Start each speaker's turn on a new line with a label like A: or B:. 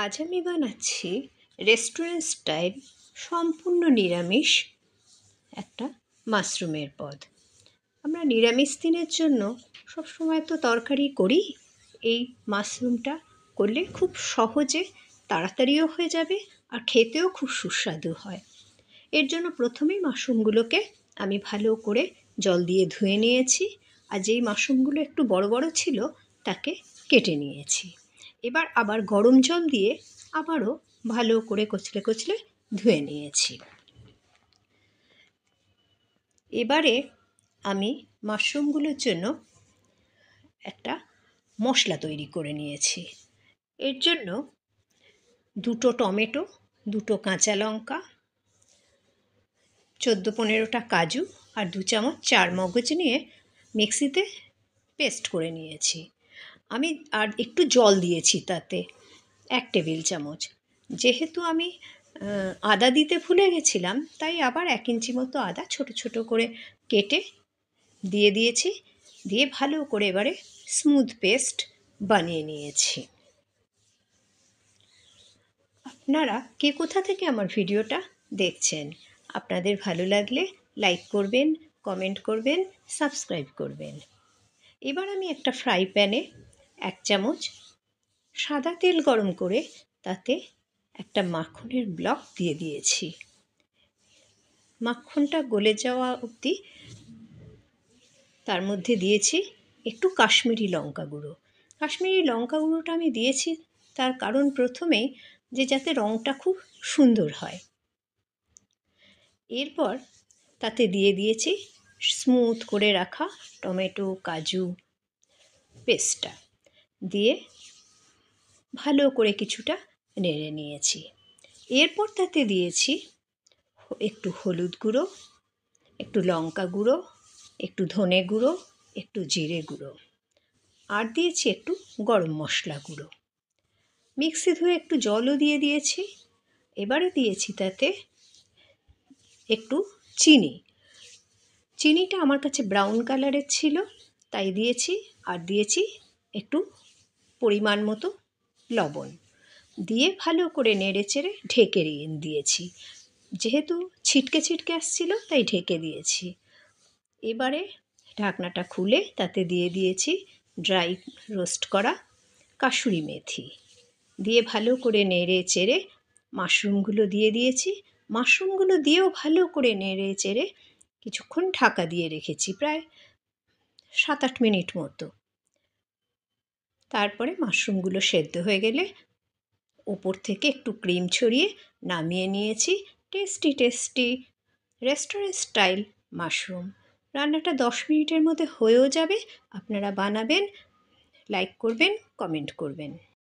A: আজ আমি বানাচ্ছি রেস্টুরেন্ট স্টাইল সম্পূর্ণ নিরামিষ একটা মাশরুমের পদ। আমরা নিরামিষ দিনের জন্য সবসময় তো তরকারি করি। এই মাশরুমটা করলে খুব সহজে তাড়াতাড়িও হয়ে যাবে আর খেতেও খুব সুস্বাদু হয়। এর জন্য প্রথমেই মাশরুমগুলোকে আমি ভালো করে জল দিয়ে ধুয়ে নিয়েছি, আর যেই মাশরুমগুলো একটু বড় বড় ছিল তাকে কেটে নিয়েছি। এবার আবার গরম জল দিয়ে আবারও ভালো করে কচলে কচলে ধুয়ে নিয়েছি। এবারে আমি মাশরুমগুলোর জন্য একটা মশলা তৈরি করে নিয়েছি। এর জন্য 2টো টমেটো, 2টো কাঁচা লঙ্কা, 14-15টা কাজু আর 2 চামচ চারমগজ নিয়ে মিক্সিতে পেস্ট করে নিয়েছি। আমি আর একটু জল দিয়েছি তাতে 1 টেবিল চামচ। যেহেতু আমি আদা দিতে ভুলে গেছিলাম, তাই আবার 1 ইঞ্চি মতো আদা ছোট ছোট করে কেটে দিয়ে দিয়েছি। দিয়ে ভালো করে এবারে স্মুথ পেস্ট বানিয়ে নিয়েছি। আপনারা কে কোথা থেকে আমার ভিডিওটা দেখছেন? আপনাদের ভালো লাগলে লাইক করবেন, কমেন্ট করবেন, সাবস্ক্রাইব করবেন। এবার আমি একটা ফ্রাই প্যানে 1 চামচ সাদা তেল গরম করে তাতে একটা মাখনের ব্লক দিয়ে দিয়েছি। মাখনটা গলে যাওয়া অবধি তার মধ্যে দিয়েছি একটু কাশ্মীরি লঙ্কা গুঁড়ো। কাশ্মীরি লঙ্কা গুঁড়োটা আমি দিয়েছি তার কারণ প্রথমেই যে যাতে রঙটা খুব সুন্দর হয়। এরপর তাতে দিয়ে দিয়েছি স্মুথ করে রাখা টমেটো কাজু পেস্টটা, দিয়ে ভালো করে কিছুটা নেড়ে নিয়েছি। এরপর তাতে দিয়েছি একটু হলুদ গুঁড়ো, একটু লঙ্কা গুঁড়ো, একটু ধনে গুঁড়ো, একটু জিরে গুঁড়ো, আর দিয়েছি একটু গরম মশলা গুঁড়ো। মিক্সি ধুয়ে একটু জলও দিয়ে দিয়েছি। এবারে দিয়েছি তাতে একটু চিনিটা আমার কাছে ব্রাউন কালারের ছিল তাই দিয়েছি, আর দিয়েছি একটু পরিমাণ মতো লবণ। দিয়ে ভালো করে নেড়েচেড়ে ঢেকে দিয়েছি। যেহেতু ছিটকে ছিটকে আসছিল তাই ঢেকে দিয়েছি। এবারে ঢাকনাটা খুলে তাতে দিয়ে দিয়েছি ড্রাই রোস্ট করা কাসুরি মেথি, দিয়ে ভালো করে নেড়ে চেড়ে মাশরুমগুলো দিয়ে দিয়েছি। মাশরুমগুলো দিয়েও ভালো করে নেড়ে চেড়ে কিছুক্ষণ ঢাকা দিয়ে রেখেছি, প্রায় 7-8 মিনিট মতো। তারপরে মাশরুমগুলো সেদ্ধ হয়ে গেলে ওপর থেকে একটু ক্রিম ছড়িয়ে নামিয়ে নিয়েছি টেস্টি রেস্টুরেন্ট স্টাইল মাশরুম। রান্নাটা 10 মিনিটের মধ্যে হয়েও যাবে। আপনারা বানাবেন, লাইক করবেন, কমেন্ট করবেন।